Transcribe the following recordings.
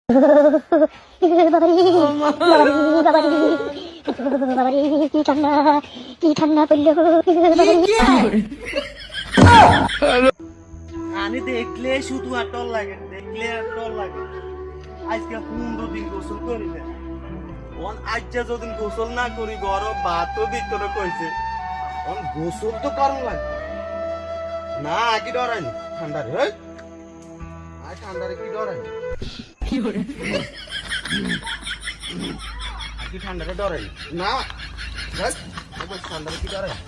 বাবারে বাবারে বাবারে বাবারে কি ঠান্ডা পড়লো বাবারে। আমি দেখলে শুধু আর ডর লাগে, দেখলে আর ডর লাগে। আজকে 15 দিন গোসল করি না, আজ যতদিন গোসল না করি গরম ভাতও ভিতরে কইছে গোসল তো কারণ লাগে না। কি ডরাইনি ঠান্ডারে? আজ ঠান্ডারে কি ডরাইনি? কি ঠান্ডারে ডরাইনি না? ঠান্ডারে কি ডরাইনি?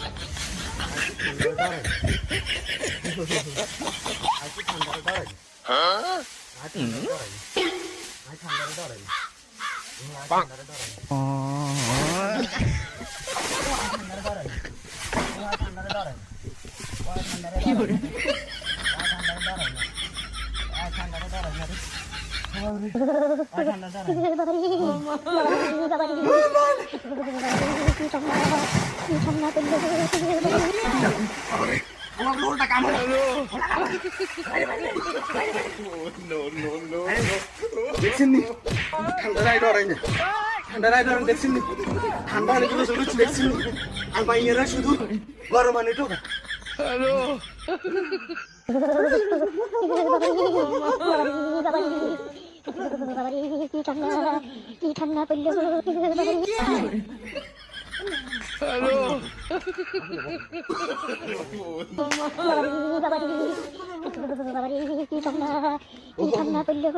দেখছেন ঠান্ডায় ডরাই না, ঠান্ডায় ডরাই দেখছেন ঠান্ডা অনেকগুলো দেখছেন। আর মাইয়েরা শুধু গরম আনে ঢোকা। কি ঠান্ডা পড়লো কি ঠান্ডা পড়লো।